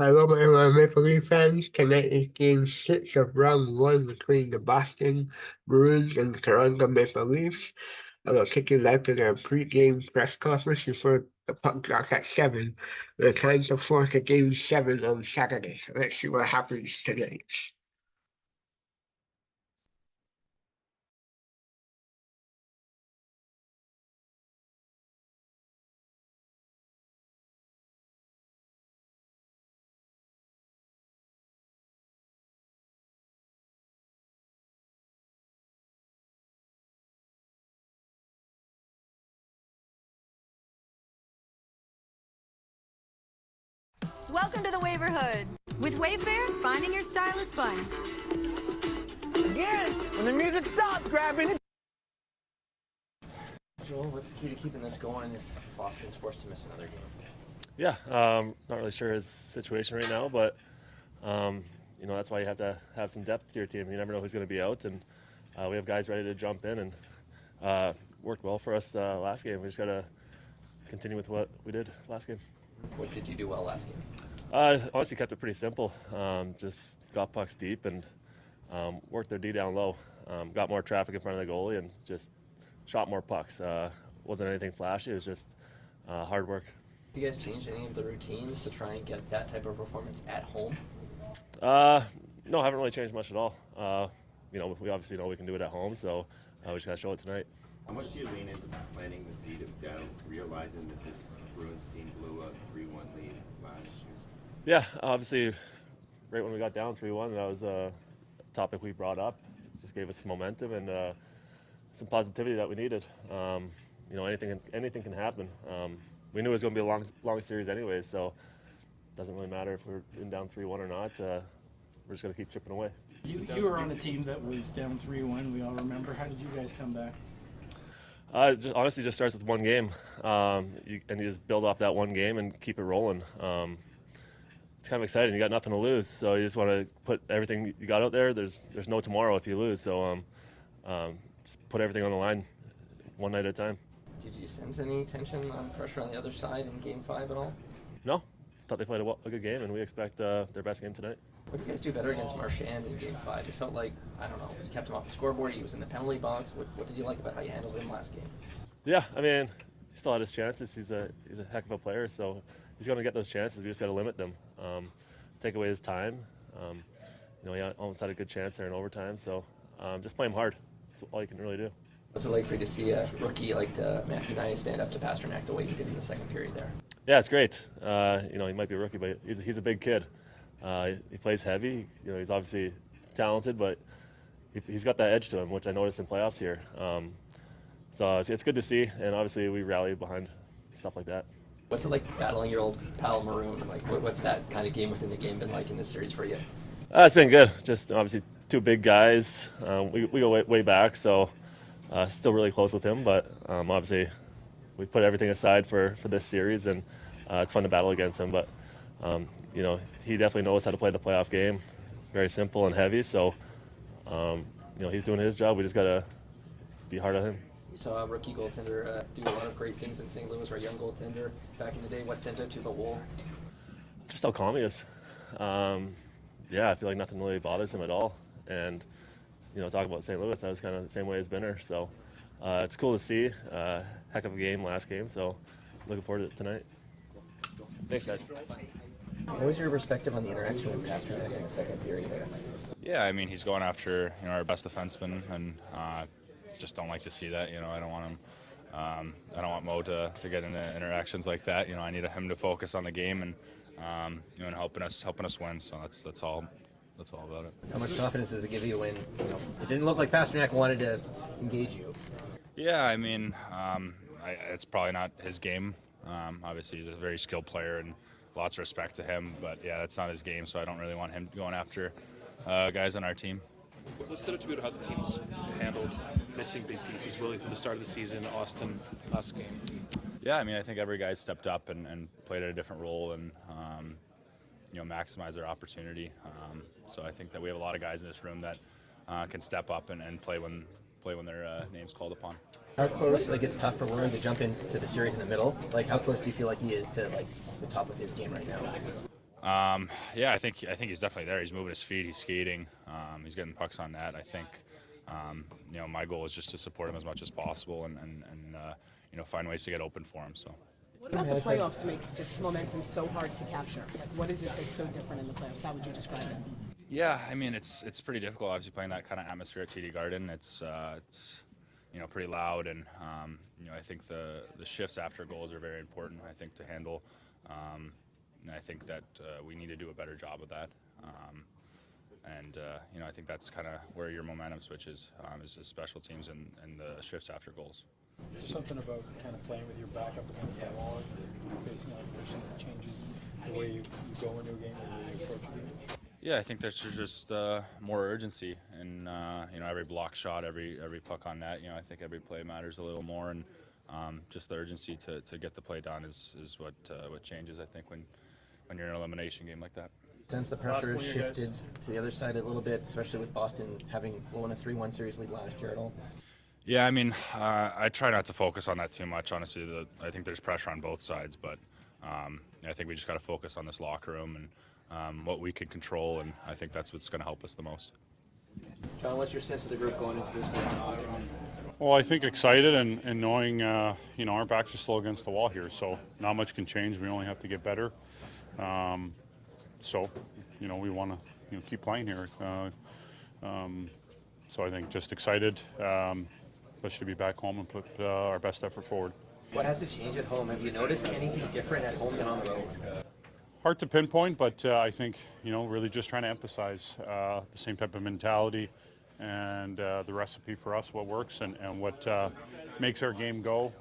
Hello, my Maple Leaf fans. Tonight is Game 6 of Round 1 between the Boston Bruins and the Toronto Maple Leafs. I will take you live to their pre-game press conference before the puck drops at 7. We're trying to force a Game 7 on Saturday, so let's see what happens tonight. Welcome to the Waiverhood. With Wayfair, finding your style is fun. Again, when the music stops, grabbing it. Joel, what's the key to keeping this going if Boston's forced to miss another game? Yeah, not really sure his situation right now, but that's why you have to have some depth to your team. You never know who's going to be out, and we have guys ready to jump in, and worked well for us last game. We just got to continue with what we did last game. What did you do well last game? Honestly, kept it pretty simple. Just got pucks deep and worked their D down low. Got more traffic in front of the goalie and just shot more pucks. Wasn't anything flashy. It was just hard work. Have you guys changed any of the routines to try and get that type of performance at home? No, haven't really changed much at all. We obviously know we can do it at home, so we just got to show it tonight. How much do you lean into planting the seed of doubt, realizing that this Bruins team blew a 3-1 lead last year? Yeah, obviously, right when we got down 3-1, that was a topic we brought up. It just gave us some momentum and some positivity that we needed. Anything can happen. We knew it was going to be a long series anyways, so it doesn't really matter if we're down 3-1 or not. We're just going to keep chipping away. You were on a team that was down 3-1, we all remember. How did you guys come back? It honestly just starts with one game, you just build off that one game and keep it rolling. It's kind of exciting. You got nothing to lose, so you just want to put everything you got out there. There's no tomorrow if you lose, so just put everything on the line, one night at a time. Did you sense any tension, pressure on the other side in Game 5 at all? No, thought they played a good game, and we expect their best game tonight. What did you guys do better against Marchand in Game 5? It felt like, I don't know, you kept him off the scoreboard, he was in the penalty box. What did you like about how you handled him last game? Yeah, I mean, he still had his chances. He's a heck of a player, so he's going to get those chances. We just got to limit them, take away his time. He almost had a good chance there in overtime, so just play him hard. That's all you can really do. What's it like for you to see a rookie like Matthew Nye stand up to Pasternak the way he did in the second period there? Yeah, it's great. He might be a rookie, but he's a big kid. He plays heavy. He's obviously talented, but he's got that edge to him, which I noticed in playoffs here. So it's good to see, and obviously we rally behind stuff like that. What's it like battling your old pal Maroon? Like, what's that kind of game within the game been like in this series for you? It's been good. Just obviously two big guys. We go way back, so still really close with him. But obviously we put everything aside for this series, and it's fun to battle against him. But he definitely knows how to play the playoff game. Very simple and heavy. So he's doing his job. We just gotta be hard on him. You saw a rookie goaltender do a lot of great things in St. Louis, or a young goaltender back in the day. What stands out to you about Wool? Just how calm he is. I feel like nothing really bothers him at all. And talk about St. Louis, that was kind of the same way as Binner. So it's cool to see. Heck of a game last game. So looking forward to it tonight. Thanks, guys. What was your perspective on the interaction with Pasternak in the second period there? Yeah, I mean, he's going after our best defenseman, and just don't like to see that. I don't want him. I don't want Mo to get into interactions like that. I need him to focus on the game and and helping us win. So that's all about it. How much confidence does it give you when it didn't look like Pasternak wanted to engage you? Yeah, I mean, it's probably not his game. Obviously, he's a very skilled player and lots of respect to him. But yeah, that's not his game. So I don't really want him going after guys on our team. Let's set it to be how the team's handled missing big pieces really from the start of the season, Austin last game. Yeah, I mean, I think every guy stepped up and played a different role and maximize their opportunity. So I think that we have a lot of guys in this room that can step up and play when their name's called upon. How close? It's tough for Warren to jump into the series in the middle. How close do you feel like he is to the top of his game right now? Yeah, I think he's definitely there. He's moving his feet. He's skating. He's getting pucks on net. I think my goal is just to support him as much as possible and find ways to get open for him. So. What about the playoffs makes just momentum so hard to capture? Like, what is it that's so different in the playoffs? How would you describe it? Yeah, I mean it's pretty difficult. Obviously, playing that kind of atmosphere at TD Garden, it's pretty loud, and I think the shifts after goals are very important. I think to handle, and I think that we need to do a better job of that. I think that's kind of where your momentum switches is special teams and the shifts after goals. Is there something about kind of playing with your back up against that wall, facing opposition that changes the way you go into a game or the way you approach a game? Yeah, I think there's just more urgency in every block shot, every puck on net. I think every play matters a little more, and just the urgency to get the play done is what changes. I think when you're in an elimination game like that. Sense the pressure has shifted to the other side a little bit, especially with Boston having won a 3-1 series lead last year at all. Yeah, I mean, I try not to focus on that too much. Honestly, I think there's pressure on both sides, but I think we just got to focus on this locker room and what we can control, and I think that's what's going to help us the most. John, what's your sense of the group going into this game? Well, I think excited and knowing, our backs are still against the wall here, so not much can change. We only have to get better. We want to keep playing here. So I think just excited, but should be back home and put our best effort forward. What has to change at home? Have you noticed anything different at home than on the road? Hard to pinpoint, but I think, really just trying to emphasize the same type of mentality and the recipe for us, what works and what makes our game go,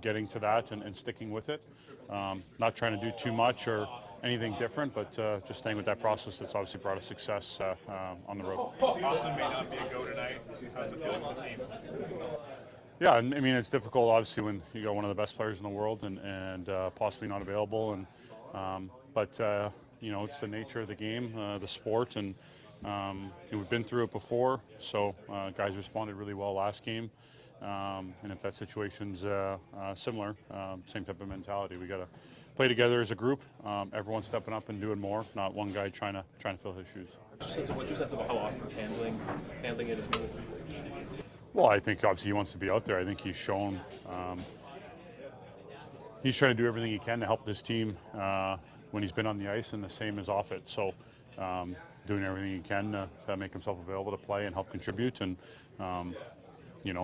getting to that and sticking with it. Not trying to do too much or anything different, but just staying with that process that's obviously brought us success on the road. Boston may not be a go tonight. How's the feeling with the team? Yeah, I mean, it's difficult, obviously, when you got one of the best players in the world and possibly not available. But it's the nature of the game, the sport, and we've been through it before. So guys responded really well last game. And if that situation's similar, same type of mentality. We got to play together as a group. Everyone stepping up and doing more, not one guy trying to fill his shoes. What's your sense of how Austin's handling it as well? Well, I think obviously he wants to be out there. I think he's shown he's trying to do everything he can to help this team when he's been on the ice, and the same as off it. So doing everything he can to make himself available to play and help contribute. And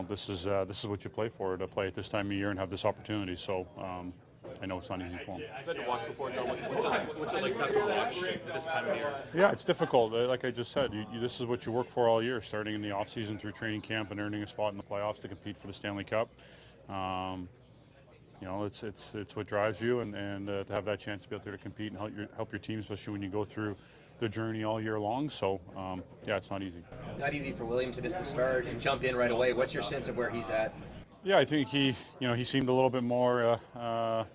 this is what you play for, to play at this time of year and have this opportunity. So I know it's not easy for him. You've had to watch before, John. What's it like to have to watch at this time of year? Yeah, it's difficult. Like I just said, this is what you work for all year, starting in the offseason through training camp and earning a spot in the playoffs to compete for the Stanley Cup. It's what drives you, and to have that chance to be out there to compete and help your team, especially when you go through the journey all year long. So, it's not easy. Not easy for William to miss the start and jump in right away. What's your sense of where he's at? Yeah, I think he seemed a little bit more, a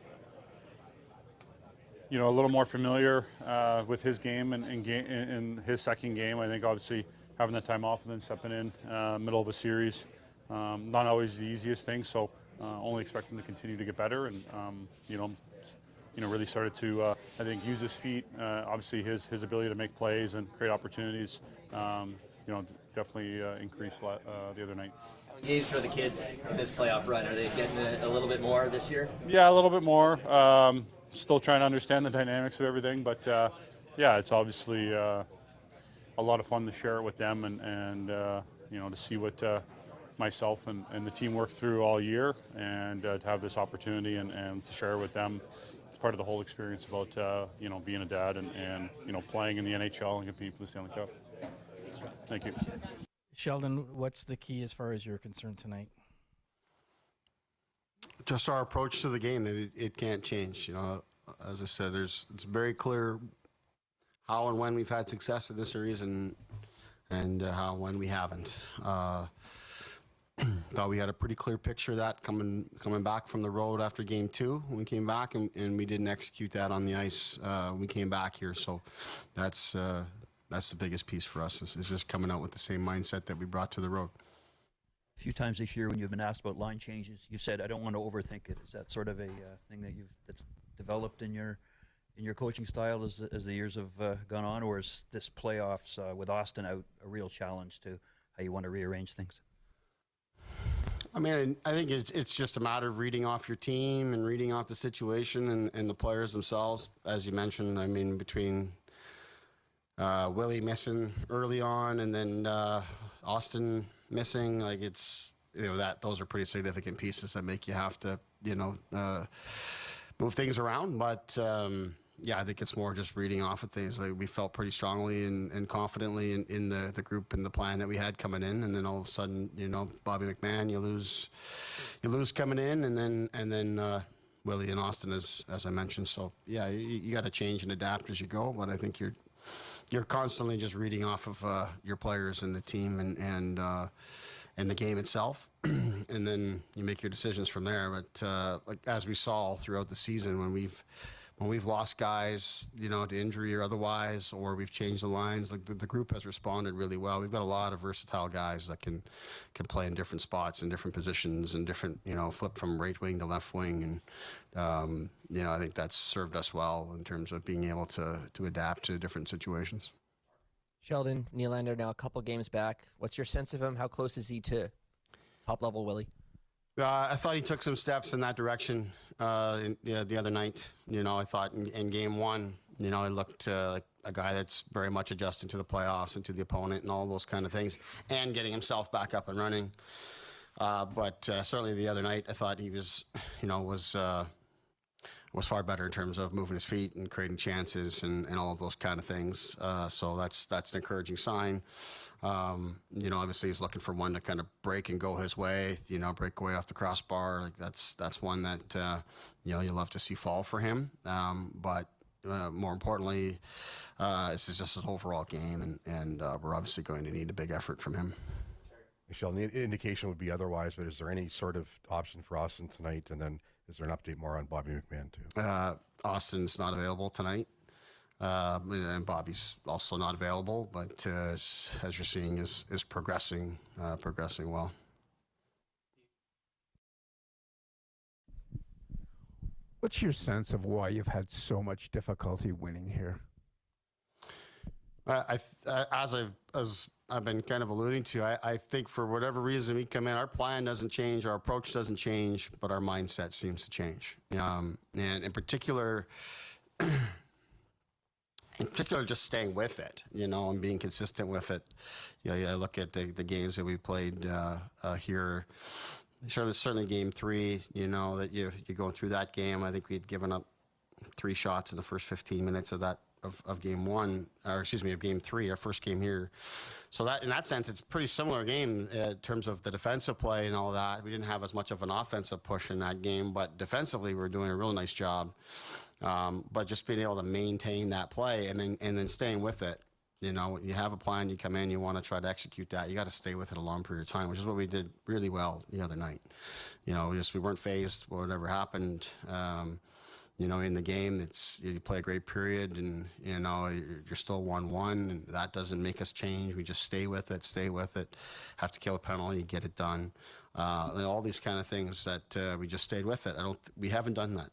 little more familiar with his game and in his second game. I think obviously having that time off and then stepping in middle of a series, not always the easiest thing. So only expect him to continue to get better and really started to I think use his feet. Obviously his ability to make plays and create opportunities, definitely increased the other night. Engaged for the kids in this playoff run. Are they getting a little bit more this year? Yeah, a little bit more. Still trying to understand the dynamics of everything, but it's obviously a lot of fun to share it with them and to see what myself and the team worked through all year, and to have this opportunity and to share it with them. It's part of the whole experience about being a dad and playing in the NHL and competing for the Stanley Cup. Thank you. Sheldon, what's the key as far as you're concerned tonight? Just our approach to the game, that it can't change. As I said, it's very clear how and when we've had success in this series and how and when we haven't. Thought we had a pretty clear picture of that coming back from the road after game 2 when we came back, and we didn't execute that on the ice when we came back here. So that's the biggest piece for us, is just coming out with the same mindset that we brought to the road. A few times this year when you've been asked about line changes, you said, I don't want to overthink it. Is that sort of a thing that's developed in your in your coaching style as the years have gone on, or is this playoffs with Austin out a real challenge to how you want to rearrange things? I mean, I think it's just a matter of reading off your team and reading off the situation and the players themselves. As you mentioned, I mean, between Willie missing early on and then Austin missing, like it's, those are pretty significant pieces that make you have to, move things around. But yeah, I think it's more just reading off of things. Like we felt pretty strongly and confidently in the group and the plan that we had coming in, and then all of a sudden, Bobby McMahon, you lose coming in, and then Willie and Austin, as I mentioned. So yeah, you got to change and adapt as you go. But I think you're constantly just reading off of your players and the team and the game itself, and then you make your decisions from there. But like as we saw throughout the season, when we've lost guys, to injury or otherwise, or we've changed the lines, like the group has responded really well. We've got a lot of versatile guys that can play in different spots and different positions and different, flip from right wing to left wing. And, I think that's served us well in terms of being able to adapt to different situations. Sheldon Nylander now a couple games back. What's your sense of him? How close is he to top level Willie? I thought he took some steps in that direction the other night. I thought in game one, he looked like a guy that's very much adjusting to the playoffs and to the opponent and all those kind of things, and getting himself back up and running. But certainly the other night, I thought he was far better in terms of moving his feet and creating chances and all of those kind of things. So that's an encouraging sign. Obviously he's looking for one to kind of break and go his way, break away off the crossbar. Like that's one that, you love to see fall for him. But more importantly, this is just an overall game, and we're obviously going to need a big effort from him. Sheldon, the indication would be otherwise, but is there any sort of option for Austin tonight? And then is there an update more on Bobby McMahon too? Austin's not available tonight. And Bobby's also not available, but as you're seeing, is progressing well. What's your sense of why you've had so much difficulty winning here? As I've been kind of alluding to, I think for whatever reason we come in, our plan doesn't change, our approach doesn't change, but our mindset seems to change. And in particular, just staying with it, and being consistent with it. I look at the games that we played here. Certainly game 3, that you're going through that game. I think we had given up 3 shots in the first 15 minutes of that. Of game 1, or excuse me, of game 3, our first game here. So that in that sense, it's a pretty similar game in terms of the defensive play and all that. We didn't have as much of an offensive push in that game, but defensively we were doing a real nice job. But just being able to maintain that play and then staying with it. You have a plan, you come in, you want to try to execute that. You got to stay with it a long period of time, which is what we did really well the other night. We weren't phased by whatever happened. In the game, you play a great period, and you're still 1-1, and that doesn't make us change. We just stay with it. Have to kill a penalty, get it done. And all these kind of things that we just stayed with it. We haven't done that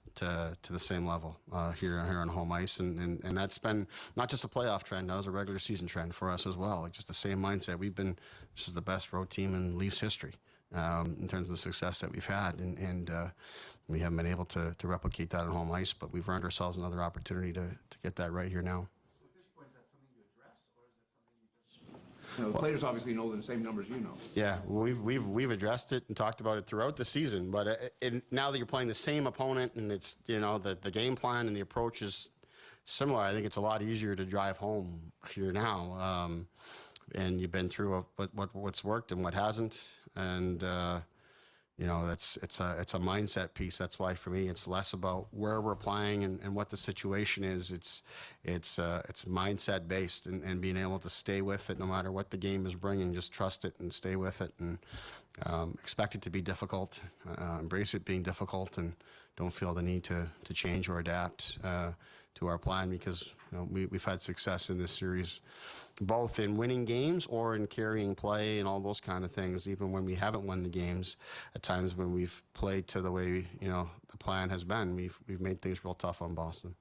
to the same level here on home ice, and that's been not just a playoff trend. That was a regular season trend for us as well. Like just the same mindset. This is the best road team in Leafs history. In terms of the success that we've had, and we haven't been able to replicate that on home ice, but we've earned ourselves another opportunity to get that right here now. The players obviously know the same numbers you know. Yeah, we've addressed it and talked about it throughout the season, but now that you're playing the same opponent and it's the game plan and the approach is similar, I think it's a lot easier to drive home here now. And you've been through what's worked and what hasn't, and it's a mindset piece. That's why for me it's less about where we're playing and what the situation is. It's mindset based and being able to stay with it no matter what the game is bringing. Just trust it and stay with it, and expect it to be difficult. Embrace it being difficult, and don't feel the need to change or adapt to our plan, because we've had success in this series, both in winning games or in carrying play and all those kind of things. Even when we haven't won the games, at times when we've played to the way the plan has been, we've made things real tough on Boston.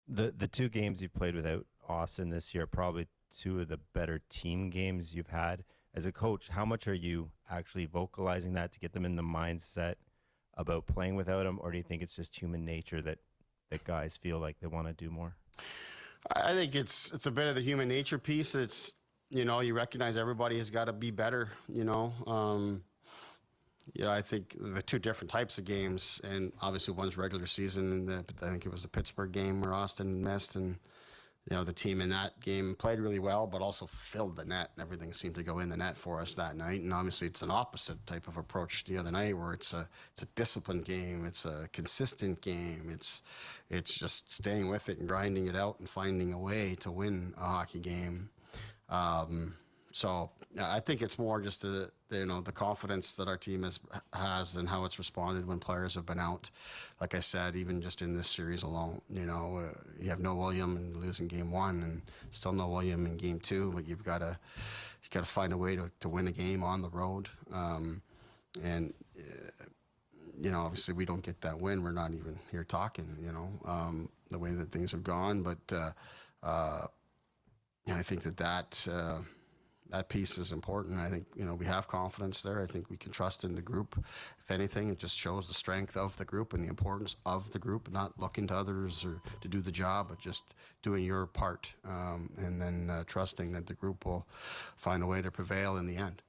The two games you've played without Austin this year, probably two of the better team games you've had. As a coach, how much are you actually vocalizing that to get them in the mindset about playing without him, or do you think it's just human nature that guys feel like they want to do more? I think it's a bit of the human nature piece. It's, you know, you recognize everybody has got to be better, you know. I think the two different types of games, and obviously one's regular season, and I think it was the Pittsburgh game where Austin missed, and you know, the team in that game played really well, but also filled the net. Everything seemed to go in the net for us that night. And obviously it's an opposite type of approach the other night, where it's a disciplined game. It's a consistent game. It's just staying with it and grinding it out and finding a way to win a hockey game. So I think it's more just the confidence that our team has and how it's responded when players have been out. Like I said, even just in this series alone, you have no William and losing game 1, and still no William in game 2. But you've got to find a way to win a game on the road. Obviously we don't get that win, we're not even here talking. The way that things have gone, but I think that piece is important. I think, we have confidence there. I think we can trust in the group. If anything, it just shows the strength of the group and the importance of the group, not looking to others or to do the job, but just doing your part, and then trusting that the group will find a way to prevail in the end.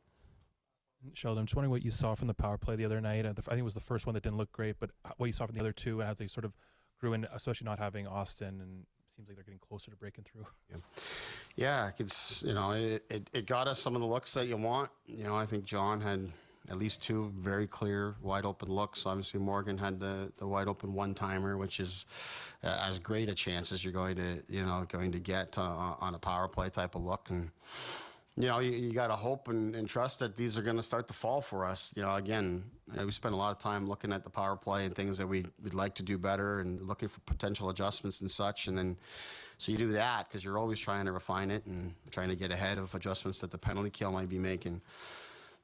Sheldon, I'm just wondering what you saw from the power play the other night. I think it was the first one that didn't look great, but what you saw from the other two and how they sort of grew in, especially not having Austin, and seems like they're getting closer to breaking through. Yeah, it's it got us some of the looks that you want. I think John had at least 2 very clear wide open looks. Obviously Morgan had the wide open one-timer, which is as great a chance as you're going to get on a power play type of look. And you got to hope and trust that these are going to start to fall for us. Again, we spend a lot of time looking at the power play and things that we'd like to do better and looking for potential adjustments and such. And then, so you do that because you're always trying to refine it and trying to get ahead of adjustments that the penalty kill might be making.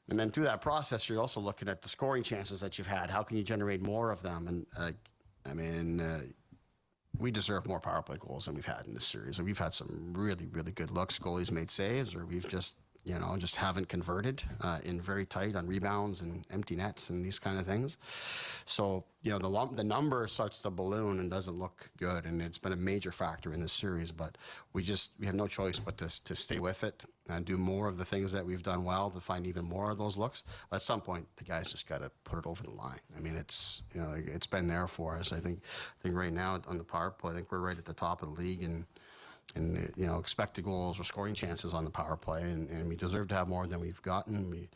And then through that process, you're also looking at the scoring chances that you've had. How can you generate more of them? And, we deserve more power play goals than we've had in this series. We've had some really, really good looks. Goalies made saves, or we've just haven't converted in very tight on rebounds and empty nets and these kind of things. So, the number starts to balloon and doesn't look good, and it's been a major factor in this series. But we have no choice but to stay with it and do more of the things that we've done well to find even more of those looks. At some point, the guys just got to put it over the line. I mean, it's been there for us. I think right now on the power play, I think we're right at the top of the league and expected goals or scoring chances on the power play, and we deserve to have more than we've gotten.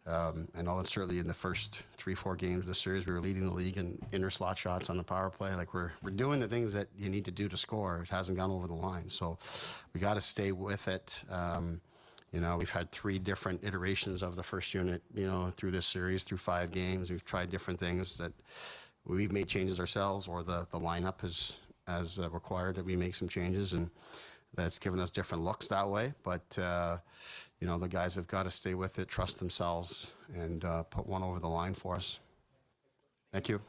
I know it's certainly in the first 3-4 games of the series, we were leading the league in inner slot shots on the power play. Like we're doing the things that you need to do to score. It hasn't gone over the line, so we got to stay with it. We've had 3 different iterations of the first unit, through this series, through 5 games. We've tried different things that we've made changes ourselves, or the lineup has required that we make some changes, and that's given us different looks that way. But the guys have got to stay with it, trust themselves, and put one over the line for us. Thank you.